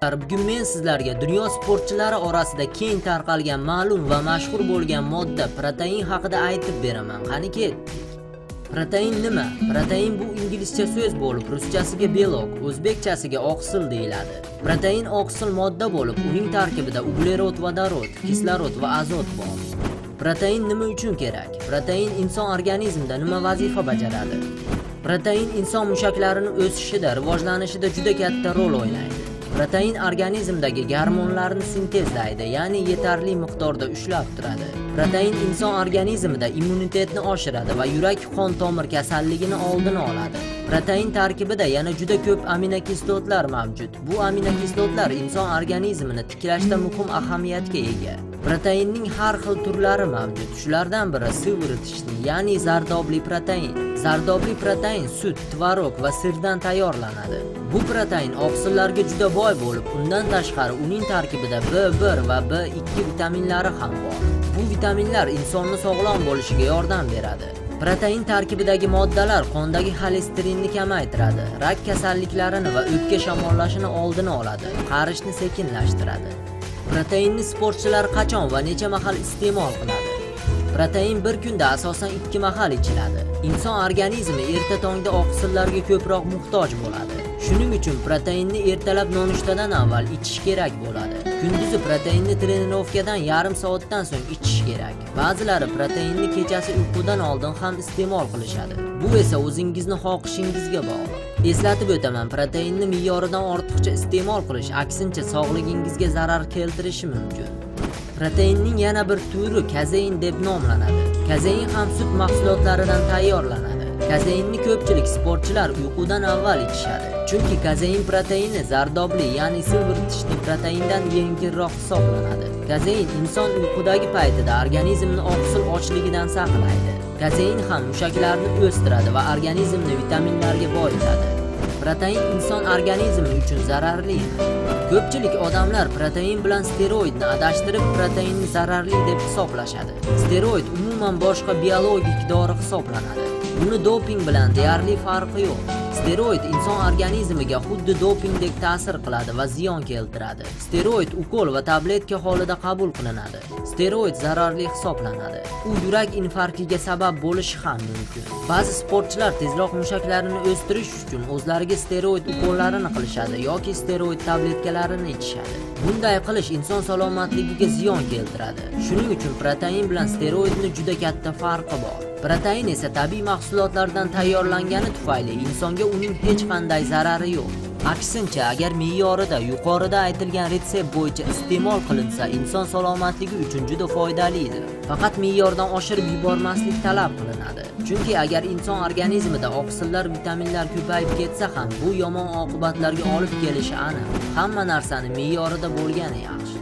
Bugun men sizlarga dunyo sportchilari orasida keng tarqalgan ma'lum va mashhur bo'lgan modda protein haqida aytib beraman. Qani ketdik. Protein nima? Protein bu inglizcha so'z bo'lib, ruschasiga belok, o'zbekchasiga oqsil deyiladi. Protein oqsil modda bo'lib, uning tarkibida uglerod, vodorod, kislorod va azot bor. Protein nima uchun kerak? Protein inson organizmida nima vazifa bajaradi? Protein inson mushaklarining o'sishida, rivojlanishida juda katta rol o'ynaydi. Protein organizmdagi gormonlarni sintezlaydi, ya'ni yetarli miqdorda ushlab turadi. Protein inson organizmida immunitetni oshiradi va yurak-qon tomir kasalligini oldini oladi. Protein tarkibida yana juda ko'p aminokislotlar mavjud. Bu aminokislotlar inson organizmini tiklashda muhim ahamiyatga ega. Proteinning har xil turlari mavjud. Shulardan biri siviritishli, ya'ni zardobli protein. Zardobli protein sut, tvorog va sirdan tayyorlanadi. Bu protein oqsillarga juda boy bo'lib, undan tashqari uning tarkibida B1 va B2 vitaminlari ham bor. Bu vitaminlar insonni sog'lom bo'lishiga yordam beradi. Protein tarkibidagi moddalar qondagi xolesterinni kamaytiradi, rak kasalliklarini va o'pka shamollashini oldini oladi, qarishni sekinlashtiradi. Proteinni sportchilar qachon va necha mahal iste'mol qiladi? Protein bir kunda asosan 2 mahal ichiladi. Inson organizmi erta tongda oqsillarga ko'proq muhtoj bo'ladi. Shuning uchun proteinni ertalab nonushtadan avval ichish kerak bo'ladi. Kunduzi proteinni trenirovkadan yarim soatdan so'ng ichish kerak. Ba'zilari proteinni kechasi uyqudan oldin ham iste'mol qilishadi. Bu esa o'zingizni xohishingizga bog'liq. Eslatib o'taman, proteinni me'yoridan ortiqcha iste'mol qilish aksincha sog'lig'ingizga zarar keltirishi mumkin. Proteinning yana bir turi kazein deb nomlanadi. Kazein ham sut mahsulotlaridan tayyorlanadi. Kazeinni ko'pchilik sportchilar uyqudan avval ichishadi. Chunki kazein proteini zardobli, ya'ni siviritishli proteindan yengilroq hisoblanadi. Kazein inson uyqudagi paytida organizmni oqsil ochligidan saqlaydi. Kazein ham mushaklarni o'stiradi va organizmni vitaminlarga boyitadi. Protein inson organizmi uchun zararli. Ko'pchilik odamlar protein bilan steroidni adashtirib proteinni zararli deb hisoblashadi. Steroid umuman boshqa biologik dori hisoblanadi. Buni doping bilan deyarli farqi yo'q. Steroid inson organizmiga xuddi dopingdek ta'sir qiladi va ziyon keltiradi. Steroid ukol va tabletka holida qabul qilinadi. Steroid zararli hisoblanadi. U yurak infarktiga sabab bo'lishi ham mumkin. Ba'zi sportchilar tezroq mushaklarini o'stirish uchun o'zlariga steroid ukollarini qilishadi yoki steroid tabletkalarini ichishadi. Bunday qilish inson salomatligiga ziyon keltiradi. Shuning uchun protein bilan steroidning juda katta farqi bor. Protein esa tabiiy mahsulotlardan tayyorlangani tufayli insonga uning hech qanday zarari yo'q. Aksincha, agar me'yorida yuqorida aytilgan retsept bo'yicha iste'mol qilinsa, inson salomatligi uchun juda foydalidir. Faqat me'yordan oshirib yubormaslik talab qilinadi. Chunki agar inson organizmida oqsillar, vitaminlar ko'payib ketsa ham bu yomon oqibatlarga olib kelishi aniq. Hamma narsani me'yorida bo'lgani yaxshi.